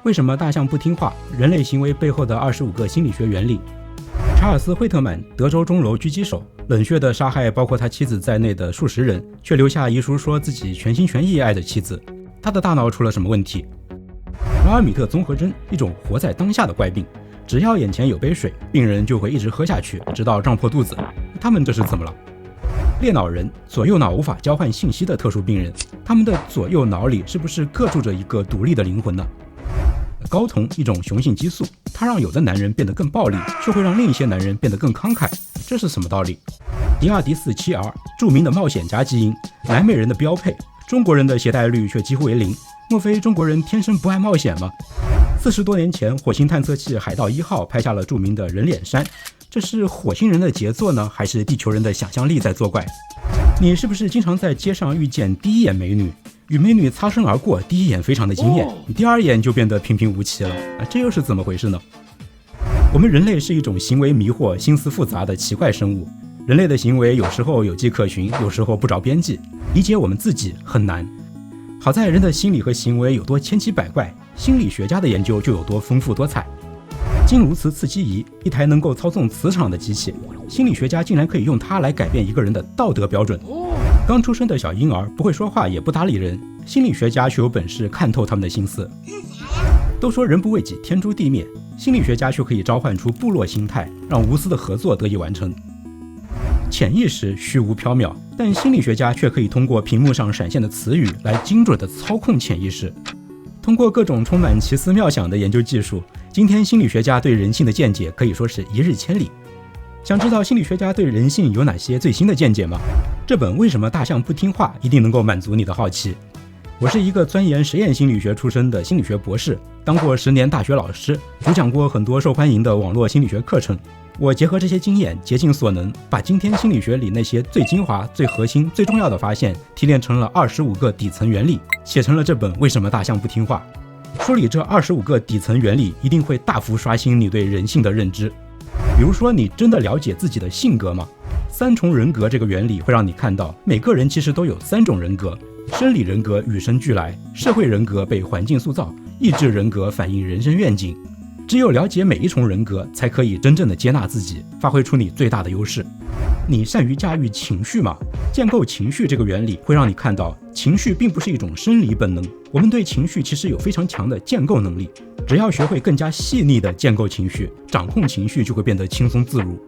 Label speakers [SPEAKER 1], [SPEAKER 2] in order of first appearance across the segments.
[SPEAKER 1] 为什么大象不听话？人类行为背后的25个心理学原理。查尔斯·惠特曼，德州钟楼狙击手，冷血地杀害包括他妻子在内的数十人，却留下遗书说自己全心全意爱着妻子。他的大脑出了什么问题？瓦尔米特综合征，一种活在当下的怪病，只要眼前有杯水，病人就会一直喝下去，直到胀破肚子。他们这是怎么了？裂脑人，左右脑无法交换信息的特殊病人，他们的左右脑里是不是各住着一个独立的灵魂呢？睾酮，一种雄性激素，它让有的男人变得更暴力，却会让另一些男人变得更慷慨，这是什么道理？迪二迪四 7R， 著名的冒险家基因，南美人的标配，中国人的携带率却几乎为0，莫非中国人天生不爱冒险吗？40多年前，火星探测器海盗1号拍下了著名的人脸山，这是火星人的杰作呢，还是地球人的想象力在作怪？你是不是经常在街上遇见第一眼美女，与美女擦身而过，第一眼非常的惊艳，第二眼就变得平平无奇了？这又是怎么回事呢？我们人类是一种行为迷惑、心思复杂的奇怪生物，人类的行为有时候有迹可循，有时候不着边际，理解我们自己很难。好在人的心理和行为有多千奇百怪，心理学家的研究就有多丰富多彩。经颅磁刺激仪，一台能够操纵磁场的机器，心理学家竟然可以用它来改变一个人的道德标准。刚出生的小婴儿不会说话也不搭理人，心理学家却有本事看透他们的心思。都说人不为己，天诛地灭，心理学家却可以召唤出部落心态，让无私的合作得以完成。潜意识虚无缥缈，但心理学家却可以通过屏幕上闪现的词语来精准地操控潜意识。通过各种充满奇思妙想的研究技术，今天心理学家对人性的见解可以说是一日千里。想知道心理学家对人性有哪些最新的见解吗？这本《为什么大象不听话》一定能够满足你的好奇。我是一个钻研实验心理学出身的心理学博士，当过10年大学老师，主讲过很多受欢迎的网络心理学课程。我结合这些经验，竭尽所能，把今天心理学里那些最精华、最核心、最重要的发现提炼成了25个底层原理，写成了这本《为什么大象不听话》。梳理这25个底层原理，一定会大幅刷新你对人性的认知。比如说，你真的了解自己的性格吗？3重人格这个原理会让你看到，每个人其实都有3种人格：生理人格与生俱来，社会人格被环境塑造，意志人格反映人生愿景。只有了解每一重人格，才可以真正的接纳自己，发挥出你最大的优势。你善于驾驭情绪吗？建构情绪这个原理会让你看到，情绪并不是一种生理本能，我们对情绪其实有非常强的建构能力。只要学会更加细腻的建构情绪，掌控情绪就会变得轻松自如。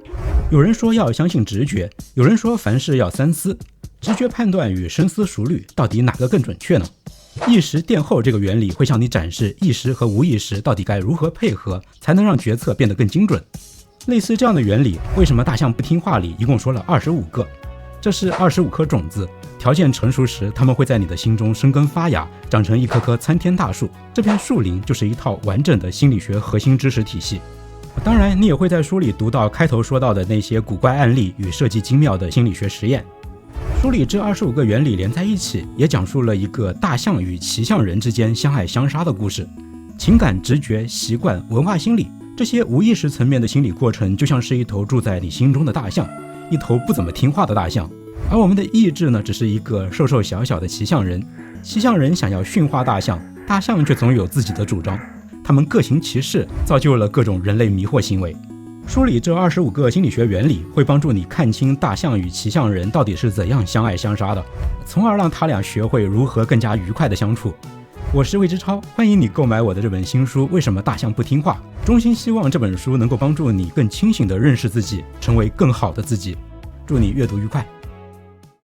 [SPEAKER 1] 有人说要相信直觉，有人说凡事要三思。直觉判断与深思熟虑，到底哪个更准确呢？意识殿后这个原理会向你展示意识和无意识到底该如何配合，才能让决策变得更精准。类似这样的原理，为什么大象不听话里一共说了25个？这是25颗种子，条件成熟时，它们会在你的心中生根发芽，长成一棵棵参天大树。这片树林就是一套完整的心理学核心知识体系。当然，你也会在书里读到开头说到的那些古怪案例与设计精妙的心理学实验。书里这25个原理连在一起，也讲述了一个大象与骑象人之间相爱相杀的故事。情感、直觉、习惯、文化心理，这些无意识层面的心理过程，就像是一头住在你心中的大象，一头不怎么听话的大象。而我们的意志呢，只是一个瘦瘦小小的骑象人。骑象人想要驯化大象，大象却总有自己的主张。他们各行其事，造就了各种人类迷惑行为。书里这25个心理学原理会帮助你看清大象与骑象人到底是怎样相爱相杀的，从而让他俩学会如何更加愉快的相处。我是魏之超，欢迎你购买我的这本新书《为什么大象不听话》，衷心希望这本书能够帮助你更清醒地认识自己，成为更好的自己。祝你阅读愉快。